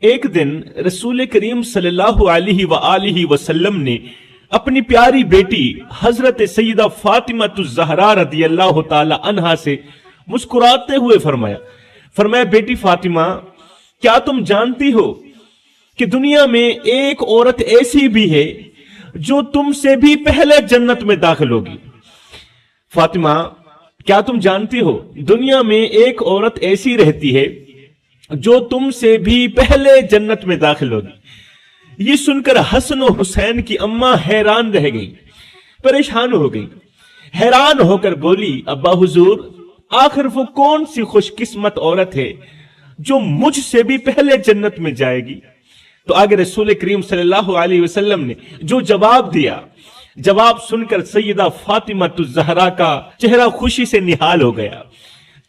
ایک دن رسول کریم صلی اللہ علیہ وآلہ وسلم نے اپنی پیاری بیٹی حضرت سیدہ فاطمہ الزہرا رضی اللہ تعالی عنہا سے مسکراتے ہوئے فرمایا بیٹی فاطمہ، کیا تم جانتی ہو کہ دنیا میں ایک عورت ایسی بھی ہے جو تم سے بھی پہلے جنت میں داخل ہوگی؟ فاطمہ، کیا تم جانتی ہو دنیا میں ایک عورت ایسی رہتی ہے جو تم سے بھی پہلے جنت میں داخل ہوگی؟ یہ سن کر حسن و حسین کی اماں حیران رہ گئی، پریشان ہو گئی، حیران ہو کر بولی، ابا حضور، آخر وہ کون سی خوش قسمت عورت ہے جو مجھ سے بھی پہلے جنت میں جائے گی؟ تو آگے رسول کریم صلی اللہ علیہ وسلم نے جو جواب دیا، جواب سن کر سیدہ فاطمہ الزہرا کا چہرہ خوشی سے نہال ہو گیا،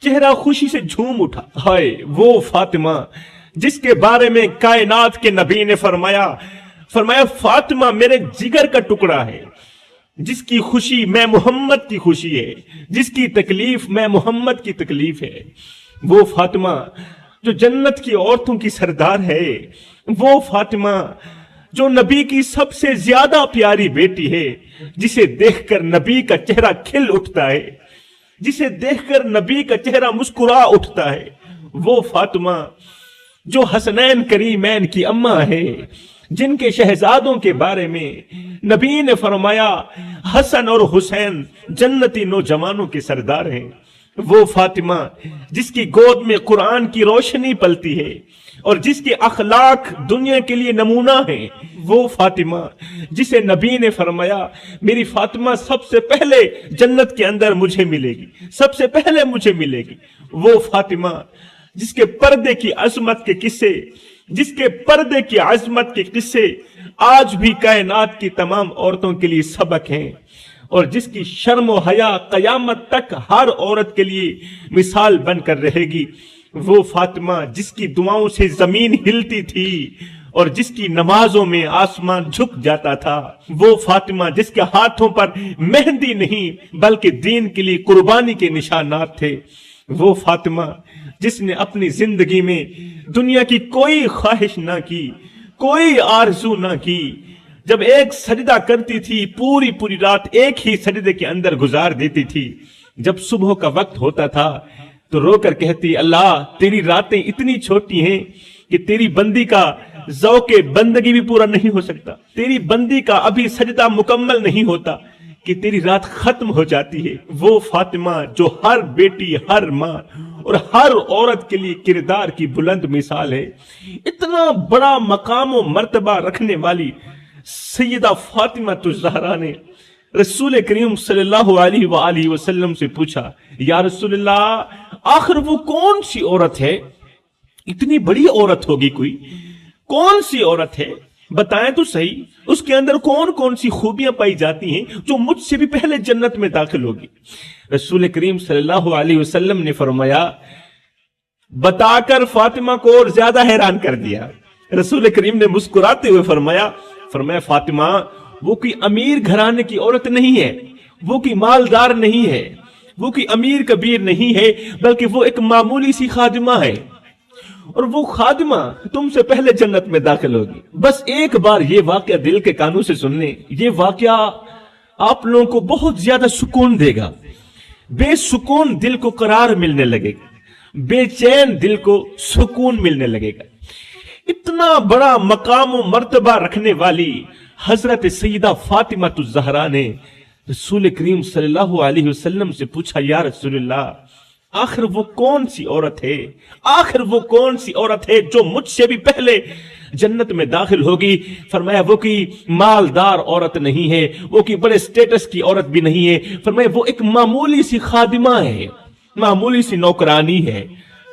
چہرہ خوشی سے جھوم اٹھا۔ ہائے وہ فاطمہ جس کے بارے میں کائنات کے نبی نے فرمایا فاطمہ میرے جگر کا ٹکڑا ہے، جس کی خوشی میں محمد کی خوشی ہے، جس کی تکلیف میں محمد کی تکلیف ہے۔ وہ فاطمہ جو جنت کی عورتوں کی سردار ہے، وہ فاطمہ جو نبی کی سب سے زیادہ پیاری بیٹی ہے، جسے دیکھ کر نبی کا چہرہ کھل اٹھتا ہے، جسے دیکھ کر نبی کا چہرہ مسکرا اٹھتا ہے۔ وہ فاطمہ جو حسنین کریمین کی اماں ہے، جن کے شہزادوں کے بارے میں نبی نے فرمایا حسن اور حسین جنتی نوجوانوں کے سردار ہیں۔ وہ فاطمہ جس کی گود میں قرآن کی روشنی پلتی ہے اور جس کے اخلاق دنیا کے لیے نمونہ ہیں۔ وہ فاطمہ جسے نبی نے فرمایا میری فاطمہ سب سے پہلے جنت کے اندر مجھے ملے گی، سب سے پہلے مجھے ملے گی۔ وہ فاطمہ جس کے پردے کی عظمت کے قصے، جس کے پردے کی عظمت کے قصے آج بھی کائنات کی تمام عورتوں کے لیے سبق ہیں، اور جس کی شرم و حیا قیامت تک ہر عورت کے لیے مثال بن کر رہے گی۔ وہ فاطمہ جس کی دعاؤں سے زمین ہلتی تھی اور جس کی نمازوں میں آسمان جھک جاتا تھا۔ وہ فاطمہ جس کے ہاتھوں پر مہندی نہیں بلکہ دین کے لیے قربانی کے نشانات تھے۔ وہ فاطمہ جس نے اپنی زندگی میں دنیا کی کوئی خواہش نہ کی، کوئی آرزو نہ کی، جب ایک سجدہ کرتی تھی پوری رات ایک ہی سجدے کے اندر گزار دیتی تھی۔ جب صبح کا وقت ہوتا تھا تو رو کر کہتی، اللہ تیری راتیں اتنی چھوٹی ہیں کہ تیری بندی کا ذوق بندگی بھی پورا نہیں ہو سکتا، تیری بندی کا ابھی سجدہ مکمل نہیں ہوتا کہ تیری رات ختم ہو جاتی ہے۔ وہ فاطمہ جو ہر بیٹی، ہر ماں اور ہر عورت کے لیے کردار کی بلند مثال ہے، اتنا بڑا مقام و مرتبہ رکھنے والی سیدہ فاطمہ الزہرا نے رسول کریم صلی اللہ علیہ وآلہ وسلم سے پوچھا، یا رسول اللہ، آخر وہ کون سی عورت ہے؟ اتنی بڑی عورت ہوگی کوئی، کون سی عورت ہے؟ بتائیں تو صحیح، اس کے اندر کون سی خوبیاں پائی جاتی ہیں جو مجھ سے بھی پہلے جنت میں داخل ہوگی؟ رسول کریم صلی اللہ علیہ وسلم نے فرمایا، بتا کر فاطمہ کو اور زیادہ حیران کر دیا۔ رسول کریم نے مسکراتے ہوئے فرمایا فاطمہ، وہ کوئی امیر گھرانے کی عورت نہیں ہے، وہ کوئی مالدار نہیں ہے، وہ کوئی امیر کبیر نہیں ہے، بلکہ وہ ایک معمولی سی خادمہ ہے، اور وہ خادمہ تم سے پہلے جنت میں داخل ہوگی۔ بس ایک بار یہ واقعہ دل کے کانوں سے سن لیں، یہ واقعہ آپ لوگوں کو بہت زیادہ سکون دے گا، بے سکون دل کو قرار ملنے لگے گا، بے چین دل کو سکون ملنے لگے گا۔ اتنا بڑا مقام و مرتبہ رکھنے والی حضرت سیدہ فاطمہ الزہرا نے رسول کریم صلی اللہ علیہ وسلم سے پوچھا، یا رسول اللہ، آخر وہ کون سی عورت ہے؟ آخر وہ کون سی عورت ہے جو مجھ سے بھی پہلے جنت میں داخل ہوگی؟ فرمایا وہ کوئی مالدار عورت نہیں ہے، وہ کوئی بڑے سٹیٹس کی عورت بھی نہیں ہے، فرمایا وہ ایک معمولی سی خادمہ ہے، معمولی سی نوکرانی ہے۔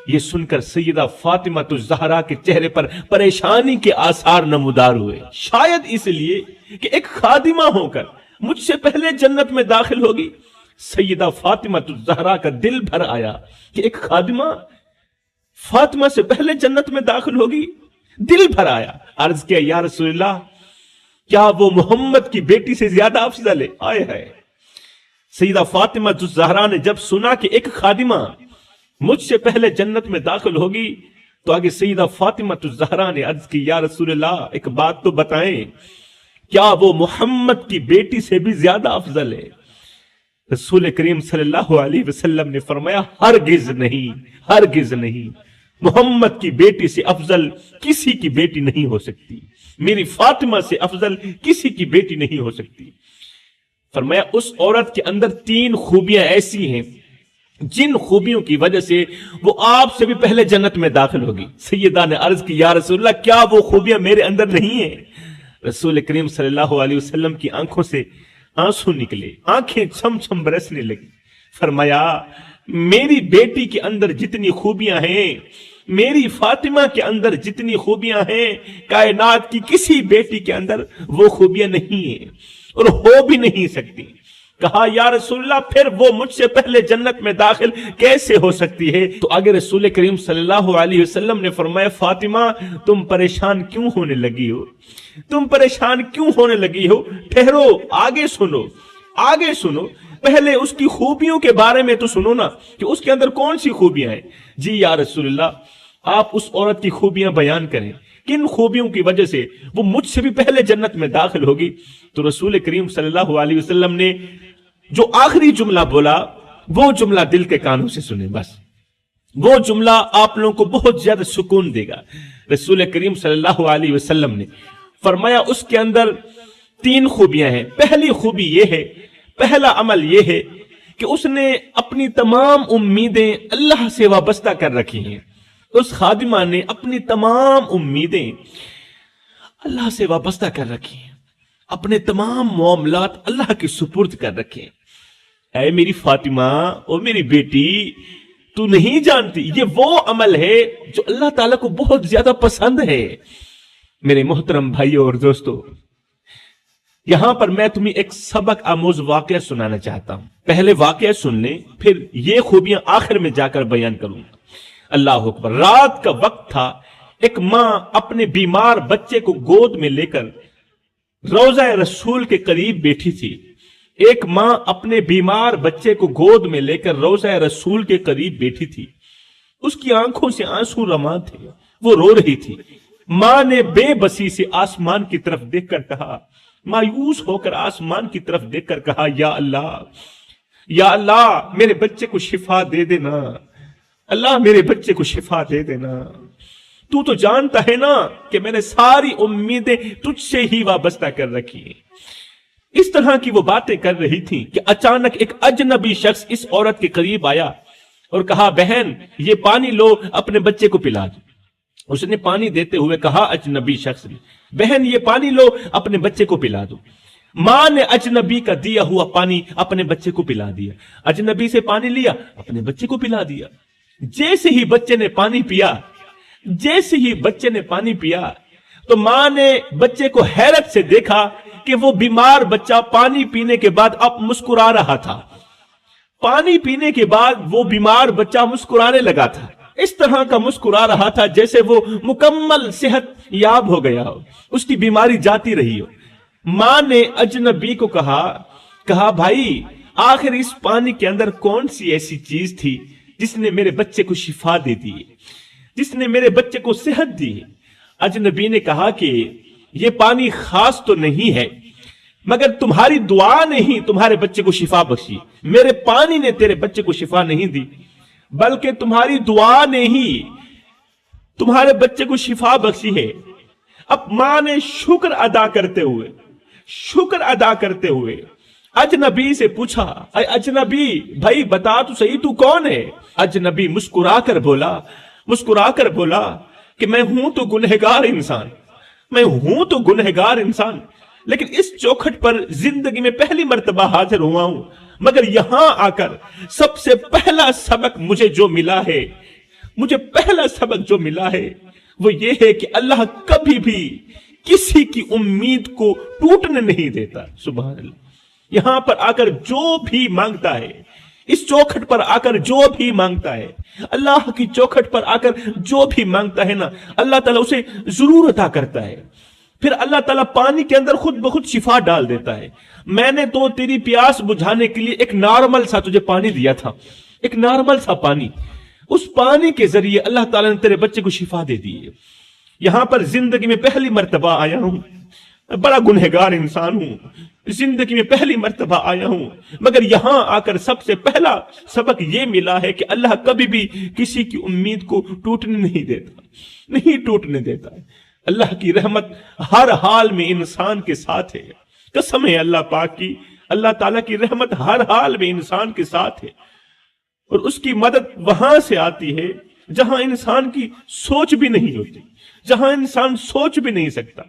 یہ سن کر سیدہ فاطمہ الزہرا کے چہرے پر پریشانی کے آثار نمودار ہوئے، شاید اس لیے کہ ایک خادمہ ہو کر مجھ سے پہلے جنت میں داخل ہوگی۔ سیدہ فاطمہ الزہرا کا دل بھر آیا کہ ایک خادمہ فاطمہ سے پہلے جنت میں داخل ہوگی، دل بھر آیا۔ عرض کیا، یا رسول اللہ، کیا وہ محمد کی بیٹی سے زیادہ افضل ہے؟ آئے ہے سیدہ فاطمہ الزہرا نے جب سنا کہ ایک خادمہ مجھ سے پہلے جنت میں داخل ہوگی تو آگے سیدہ فاطمہ الزہرا نے عرض کی یا رسول اللہ ایک بات تو بتائیں، کیا وہ محمد کی بیٹی سے بھی زیادہ افضل ہے؟ رسول کریم صلی اللہ علیہ وسلم نے فرمایا ہرگز نہیں، ہرگز نہیں، محمد کی بیٹی سے افضل کسی کی بیٹی نہیں ہو سکتی، میری فاطمہ سے افضل کسی کی بیٹی نہیں ہو سکتی۔ فرمایا اس عورت کے اندر 3 خوبیاں ایسی ہیں جن خوبیوں کی وجہ سے وہ آپ سے بھی پہلے جنت میں داخل ہوگی۔ سیدہ نے عرض کی یا رسول اللہ کیا وہ خوبیاں میرے اندر نہیں ہیں؟ رسول کریم صلی اللہ علیہ وسلم کی آنکھوں سے آنسو نکلے، آنکھیں چھم چھم برسنے لگی۔ فرمایا میری بیٹی کے اندر جتنی خوبیاں ہیں، میری فاطمہ کے اندر جتنی خوبیاں ہیں، کائنات کی کسی بیٹی کے اندر وہ خوبیاں نہیں ہیں اور ہو بھی نہیں سکتی۔ کہا یا رسول اللہ پھر وہ مجھ سے پہلے جنت میں داخل کیسے ہو سکتی ہے؟ تو آگے رسول کریم صلی اللہ علیہ وسلم نے فرمایا فاطمہ تم پریشان کیوں ہونے لگی ہو؟ تم پریشان کیوں ہونے لگی ہو؟ ٹھہرو، آگے سنو، آگے سنو، پہلے اس کی خوبیوں کے بارے میں تو سنو نا کہ اس کے اندر کون سی خوبیاں ہیں۔ جی یا رسول اللہ آپ اس عورت کی خوبیاں بیان کریں، کن خوبیوں کی وجہ سے وہ مجھ سے بھی پہلے جنت میں داخل ہوگی؟ تو رسول کریم صلی اللہ علیہ وسلم نے جو آخری جملہ بولا وہ جملہ دل کے کانوں سے سنیں، بس وہ جملہ آپ لوگوں کو بہت زیادہ سکون دے گا۔ رسول کریم صلی اللہ علیہ وسلم نے فرمایا اس کے اندر 3 خوبیاں ہیں۔ پہلی خوبی یہ ہے، پہلا عمل یہ ہے کہ اس نے اپنی تمام امیدیں اللہ سے وابستہ کر رکھی ہیں۔ اس خادمہ نے اپنی تمام امیدیں اللہ سے وابستہ کر رکھی ہیں، اپنے تمام معاملات اللہ کے سپرد کر رکھے ہیں۔ اے میری فاطمہ، او میری بیٹی، تو نہیں جانتی یہ وہ عمل ہے جو اللہ تعالیٰ کو بہت زیادہ پسند ہے۔ میرے محترم بھائیوں اور دوستو، یہاں پر میں تمہیں ایک سبق آموز واقعہ سنانا چاہتا ہوں۔ پہلے واقعہ سن لیں، پھر یہ خوبیاں آخر میں جا کر بیان کروں گا۔ اللہ اکبر۔ رات کا وقت تھا، ایک ماں اپنے بیمار بچے کو گود میں لے کر روضہ رسول کے قریب بیٹھی تھی۔ ایک ماں اپنے بیمار بچے کو گود میں لے کر روضہ رسول کے قریب بیٹھی تھی۔ اس کی آنکھوں سے آنسو رواں تھے، وہ رو رہی تھی۔ ماں نے بے بسی سے آسمان کی طرف دیکھ کر کہا، مایوس ہو کر آسمان کی طرف دیکھ کر کہا، یا اللہ، یا اللہ میرے بچے کو شفا دے دینا، اللہ میرے بچے کو شفا دے دینا۔ تو جانتا ہے نا کہ میں نے ساری امیدیں تجھ سے ہی وابستہ کر رکھی ہیں۔ اس طرح کی وہ باتیں کر رہی تھی کہ اچانک ایک اجنبی شخص اس عورت کے قریب آیا اور کہا، بہن یہ پانی لو، اپنے بچے کو پلا دو۔ اس نے پانی دیتے ہوئے کہا اجنبی شخص نے، بہن یہ پانی لو، اپنے بچے کو پلا دو۔ ماں نے اجنبی کا دیا ہوا پانی اپنے بچے کو پلا دیا، اجنبی سے پانی لیا، اپنے بچے کو پلا دیا۔ جیسے ہی بچے نے پانی پیا، جیسے ہی بچے نے پانی پیا تو ماں نے بچے کو حیرت سے دیکھا کہ وہ بیمار بچہ پانی پینے کے بعد اب مسکرا رہا تھا۔ پانی پینے کے بعد وہ بیمار بچہ مسکرانے لگا تھا، اس طرح کا مسکرا رہا تھا جیسے وہ مکمل صحت یاب ہو گیا ہو، اس کی بیماری جاتی رہی ہو۔ ماں نے اجنبی کو کہا بھائی آخر اس پانی کے اندر کون سی ایسی چیز تھی جس نے میرے بچے کو شفا دے دی، جس نے میرے بچے کو صحت دی؟ اجنبی نے کہا کہ یہ پانی خاص تو نہیں ہے، مگر تمہاری دعا نے ہی تمہارے بچے کو شفا بخشی۔ میرے پانی نے تیرے بچے کو شفا نہیں دی، بلکہ تمہاری دعا نے ہی تمہارے بچے کو شفا بخشی ہے۔ اب ماں نے شکر ادا کرتے ہوئے اجنبی سے پوچھا، اے اجنبی بھائی بتا تو صحیح تو کون ہے؟ اجنبی مسکرا کر بولا کہ میں ہوں تو گنہگار انسان، لیکن اس چوکھٹ پر زندگی میں پہلی مرتبہ حاضر ہوا ہوں، مگر یہاں آ کر سب سے پہلا سبق مجھے جو ملا ہے وہ یہ ہے کہ اللہ کبھی بھی کسی کی امید کو ٹوٹنے نہیں دیتا۔ سبحان اللہ۔ یہاں پر آ کر جو بھی مانگتا ہے، اس چوکھٹ پر آ کر جو بھی مانگتا ہے، اللہ کی چوکھٹ پر آ کر جو بھی مانگتا ہے نا، اللہ تعالیٰ اسے ضرور عطا کرتا ہے۔ پھر اللہ تعالیٰ پانی کے اندر خود بخود شفا ڈال دیتا ہے۔ میں نے تو تیری پیاس بجھانے کے لیے ایک نارمل سا تجھے پانی دیا تھا، ایک نارمل سا پانی، اس پانی کے ذریعے اللہ تعالیٰ نے تیرے بچے کو شفا دے دی ہے۔ یہاں پر زندگی میں پہلی مرتبہ آیا ہوں، بڑا گنہگار انسان ہوں، زندگی میں پہلی مرتبہ آیا ہوں، مگر یہاں آ کر سب سے پہلا سبق یہ ملا ہے کہ اللہ کبھی بھی کسی کی امید کو ٹوٹنے نہیں دیتا، نہیں ٹوٹنے دیتا ہے۔ اللہ کی رحمت ہر حال میں انسان کے ساتھ ہے، قسم ہے اللہ پاک کی، اللہ تعالیٰ کی رحمت ہر حال میں انسان کے ساتھ ہے، اور اس کی مدد وہاں سے آتی ہے جہاں انسان کی سوچ بھی نہیں ہوتی، جہاں انسان سوچ بھی نہیں سکتا۔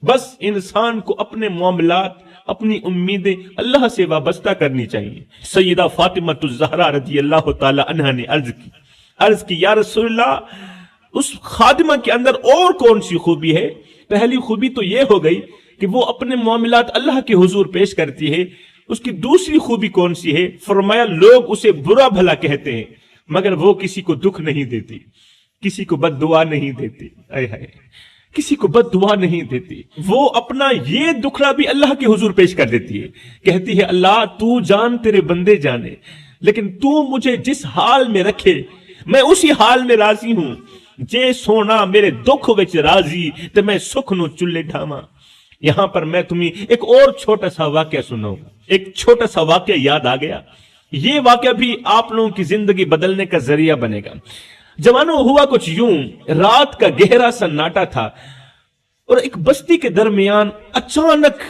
بس انسان کو اپنے معاملات، اپنی امیدیں اللہ سے وابستہ کرنی چاہیے۔ سیدہ فاطمہ الزہرا رضی اللہ تعالی عنہا نے عرض کی یا رسول اللہ، اس خادمہ کے اندر اور کون سی خوبی ہے؟ پہلی خوبی تو یہ ہو گئی کہ وہ اپنے معاملات اللہ کے حضور پیش کرتی ہے، اس کی دوسری خوبی کون سی ہے؟ فرمایا لوگ اسے برا بھلا کہتے ہیں مگر وہ کسی کو دکھ نہیں دیتی، کسی کو بد دعا نہیں دیتی، کسی کو بد دعا نہیں دیتی، وہ اپنا یہ دکھڑا بھی اللہ کے حضور پیش کر دیتی ہے، کہتی ہے اللہ تو جان تیرے بندے جانے، لیکن تو مجھے جس حال میں رکھے میں اسی حال میں راضی ہوں، جے سونا میرے دکھ وچ راضی تے میں سکھ نو چلے ڈھاواں۔ یہاں پر میں تمہیں ایک اور چھوٹا سا واقعہ سناؤں، ایک چھوٹا سا واقعہ یاد آ گیا، یہ واقعہ بھی آپ لوگوں کی زندگی بدلنے کا ذریعہ بنے گا۔ جوانوں ہوا کچھ یوں، رات کا گہرا سناٹا تھا اور ایک بستی کے درمیان اچانک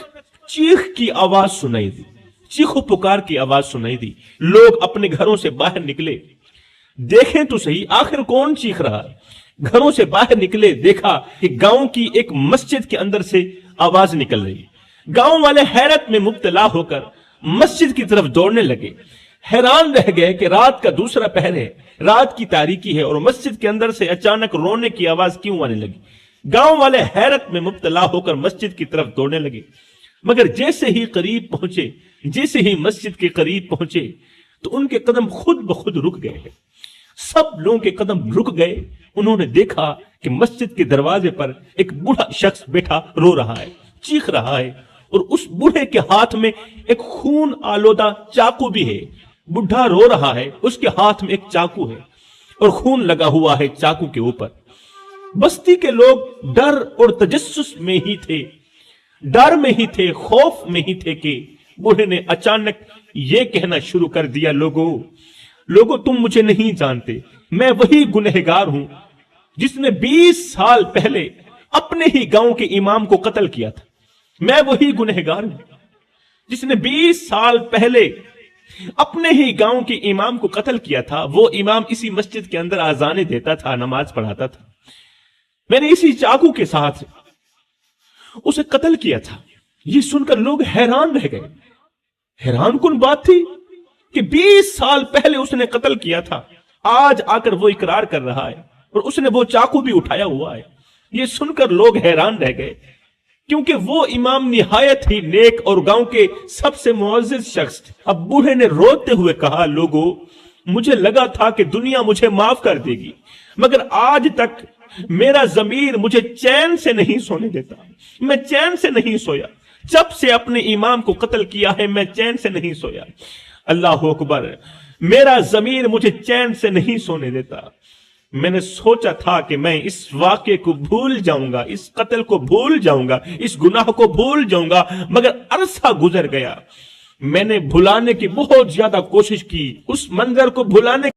چیخ کی آواز سنائی دی، چیخ و پکار کی آواز سنائی دی۔ لوگ اپنے گھروں سے باہر نکلے، دیکھیں تو صحیح آخر کون چیخ رہا ہے۔ گھروں سے باہر نکلے، دیکھا کہ گاؤں کی ایک مسجد کے اندر سے آواز نکل رہی ہے۔ گاؤں والے حیرت میں مبتلا ہو کر مسجد کی طرف دوڑنے لگے، حیران رہ گئے کہ رات کا دوسرا پہر ہے، رات کی تاریکی ہے اور مسجد کے اندر سے اچانک رونے کی آواز کیوں آنے لگی۔ گاؤں والے حیرت میں مبتلا ہو کر مسجد کی طرف دوڑنے لگے، مگر جیسے ہی قریب پہنچے، جیسے ہی مسجد کے قریب پہنچے تو ان کے قدم خود بخود رک گئے۔ سب لوگوں کے قدم رک گئے، انہوں نے دیکھا کہ مسجد کے دروازے پر ایک بوڑھا شخص بیٹھا رو رہا ہے، چیخ رہا ہے، اور اس بوڑھے کے ہاتھ میں ایک خون آلودہ چاقو بھی ہے۔ بوڑھا رو رہا ہے، اس کے ہاتھ میں ایک چاقو ہے اور خون لگا ہوا ہے چاقو کے اوپر۔ بستی کے لوگ ڈر اور تجسس میں ہی تھے، ڈر میں ہی تھے، خوف میں ہی تھے کہ بوڑھے نے اچانک یہ کہنا شروع کر دیا، لوگوں تم مجھے نہیں جانتے، میں وہی گنہگار ہوں جس نے 20 سال پہلے اپنے ہی گاؤں کے امام کو قتل کیا تھا۔ میں وہی گنہگار ہوں جس نے 20 سال پہلے اپنے ہی گاؤں کے امام کو قتل کیا تھا۔ وہ امام اسی مسجد کے اندر آذانیں دیتا تھا، نماز پڑھاتا تھا، میں نے اسی چاقو کے ساتھ اسے قتل کیا تھا۔ یہ سن کر لوگ حیران رہ گئے، حیران کن بات تھی کہ 20 سال پہلے اس نے قتل کیا تھا، آج آ کر وہ اقرار کر رہا ہے اور اس نے وہ چاقو بھی اٹھایا ہوا ہے۔ یہ سن کر لوگ حیران رہ گئے، کیونکہ وہ امام نہایت ہی نیک اور گاؤں کے سب سے معزز شخص تھے۔ اب بوڑھے نے روتے ہوئے کہا، لوگو مجھے لگا تھا کہ دنیا مجھے معاف کر دے گی، مگر آج تک میرا ضمیر مجھے چین سے نہیں سونے دیتا، میں چین سے نہیں سویا، جب سے اپنے امام کو قتل کیا ہے میں چین سے نہیں سویا۔ اللہ اکبر، میرا ضمیر مجھے چین سے نہیں سونے دیتا۔ میں نے سوچا تھا کہ میں اس واقعے کو بھول جاؤں گا، اس قتل کو بھول جاؤں گا، اس گناہ کو بھول جاؤں گا، مگر عرصہ گزر گیا، میں نے بھلانے کی بہت زیادہ کوشش کی، اس منظر کو بھلانے